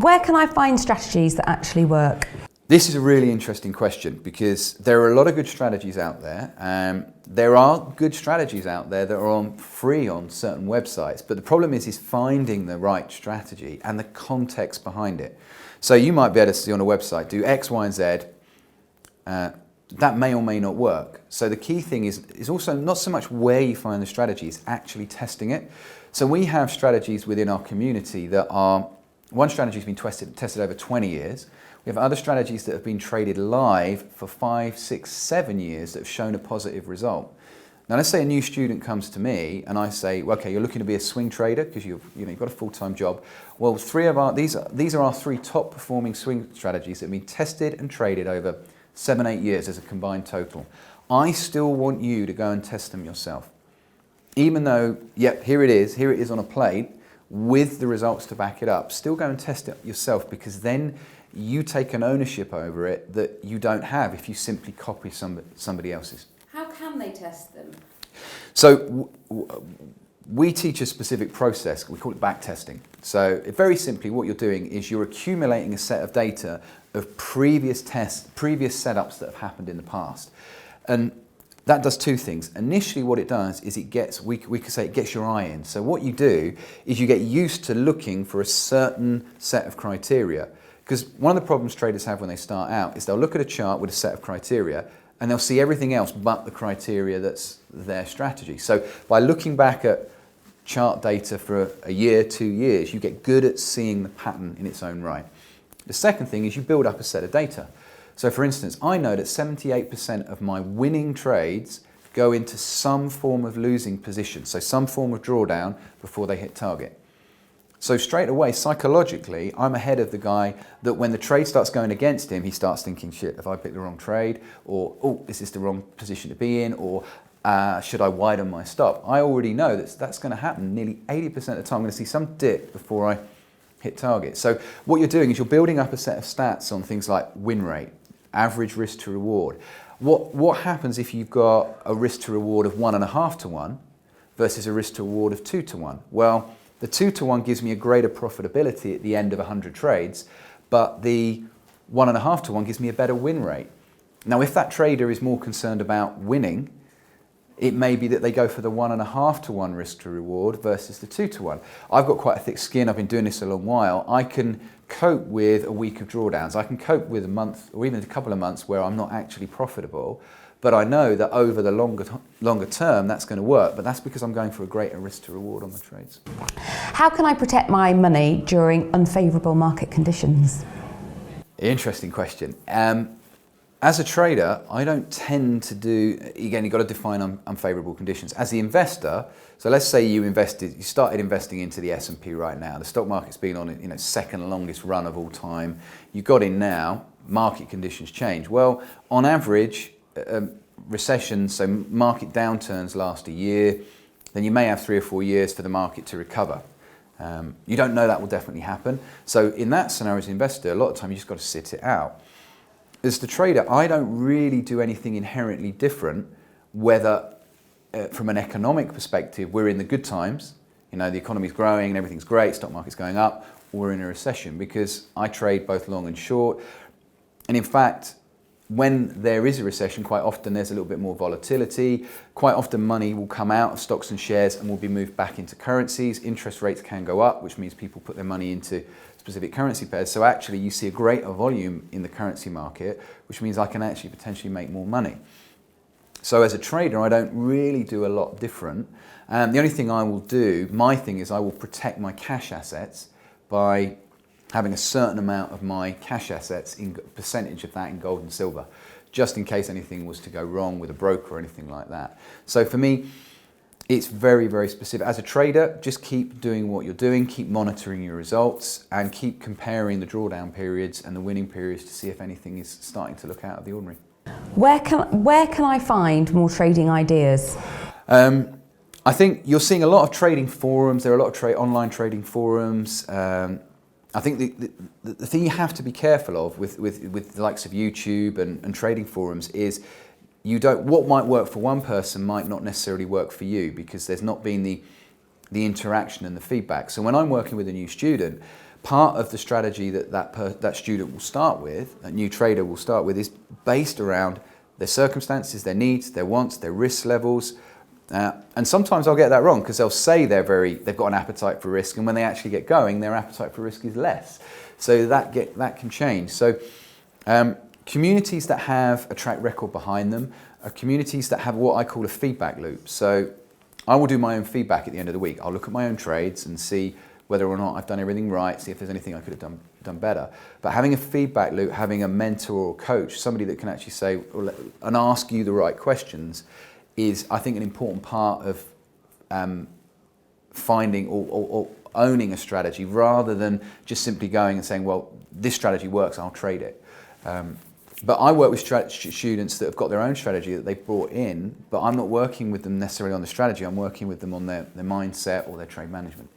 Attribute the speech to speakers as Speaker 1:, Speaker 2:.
Speaker 1: Where can I find strategies that actually work?
Speaker 2: This is a really interesting question because there are a lot of good strategies out there. There are good strategies out there that are free on certain websites, but the problem is finding the right strategy and the context behind it. So you might be able to see on a website, do X, Y, and Z. That may or may not work. So the key thing is also not so much where you find the strategy, it's actually testing it. So we have strategies within our community that are, one strategy has been tested over 20 years. We have other strategies that have been traded live for 5, 6, 7 years that have shown a positive result. Now let's say a new student comes to me and I say, well, okay, you're looking to be a swing trader because you've got a full-time job. Well, these are our 3 top performing swing strategies that have been tested and traded over 7, 8 years as a combined total. I still want you to go and test them yourself. Even though, yep, here it is on a plate with the results to back it up, still go and test it yourself because then you take an ownership over it that you don't have if you simply copy somebody else's.
Speaker 1: How can they test them?
Speaker 2: So we teach a specific process, we call it back testing. So very simply what you're doing is you're accumulating a set of data of previous tests, previous setups that have happened in the past. And that does 2 things. Initially what it does is we could say it gets your eye in. So what you do is you get used to looking for a certain set of criteria. Because one of the problems traders have when they start out is they'll look at a chart with a set of criteria and they'll see everything else but the criteria that's their strategy. So by looking back at chart data for a year, 2 years, you get good at seeing the pattern in its own right. The second thing is you build up a set of data. So for instance, I know that 78% of my winning trades go into some form of losing position, so some form of drawdown before they hit target. So straight away, psychologically, I'm ahead of the guy that when the trade starts going against him, he starts thinking, shit, have I picked the wrong trade? Or, oh, is this the wrong position to be in? Or should I widen my stop? I already know that's going to happen nearly 80% of the time. I'm going to see some dip before I hit target. So what you're doing is you're building up a set of stats on things like win rate, average risk to reward. What happens if you've got a risk to reward of 1.5 to 1 versus a risk to reward of 2 to 1? Well, the 2 to 1 gives me a greater profitability at the end of 100 trades, but the 1.5 to 1 gives me a better win rate. Now, if that trader is more concerned about winning, it may be that they go for the 1.5 to 1 risk to reward versus the 2 to 1. I've got quite a thick skin. I've been doing this a long while. I can cope with a week of drawdowns. I can cope with a month or even a couple of months where I'm not actually profitable, but I know that over the longer term that's going to work, but that's because I'm going for a greater risk to reward on my trades.
Speaker 1: How can I protect my money during unfavorable market conditions?
Speaker 2: Interesting question. As a trader, I don't tend to do, again, you've got to define unfavorable conditions. As the investor, so let's say you started investing into the S&P right now. The stock market's been on its second longest run of all time. You got in now, market conditions change. Well, on average, recessions, so market downturns last a year, then you may have 3 or 4 years for the market to recover. You don't know that will definitely happen. So in that scenario as an investor, a lot of time you just got to sit it out. As the trader, I don't really do anything inherently different, whether from an economic perspective, we're in the good times, the economy's growing and everything's great, stock market's going up, or we're in a recession, because I trade both long and short. And in fact, when there is a recession, quite often there's a little bit more volatility. Quite often money will come out of stocks and shares and will be moved back into currencies. Interest rates can go up, which means people put their money into specific currency pairs. So actually you see a greater volume in the currency market, which means I can actually potentially make more money. So as a trader, I don't really do a lot different. The only thing I will do, my thing is I will protect my cash assets by having a certain amount of my cash assets, in percentage of that in gold and silver, just in case anything was to go wrong with a broker or anything like that. So for me, it's very, very specific. As a trader, just keep doing what you're doing, keep monitoring your results, and keep comparing the drawdown periods and the winning periods to see if anything is starting to look out of the ordinary.
Speaker 1: Where can I find more trading ideas?
Speaker 2: I think you're seeing a lot of trading forums. There are a lot of online trading forums. I think the thing you have to be careful of with the likes of YouTube and trading forums is what might work for one person might not necessarily work for you, because there's not been the interaction and the feedback. So when I'm working with a new student, part of the strategy that student will start with, that new trader will start with, is based around their circumstances, their needs, their wants, their risk levels. And sometimes I'll get that wrong because they'll say they've got an appetite for risk, and when they actually get going, their appetite for risk is less. So that can change. So communities that have a track record behind them are communities that have what I call a feedback loop. So I will do my own feedback at the end of the week. I'll look at my own trades and see whether or not I've done everything right, see if there's anything I could have done better. But having a feedback loop, having a mentor or coach, somebody that can actually say and ask you the right questions, is, I think, an important part of finding or owning a strategy, rather than just simply going and saying, well, this strategy works, I'll trade it. But I work with students that have got their own strategy that they've brought in, but I'm not working with them necessarily on the strategy, I'm working with them on their mindset or their trade management.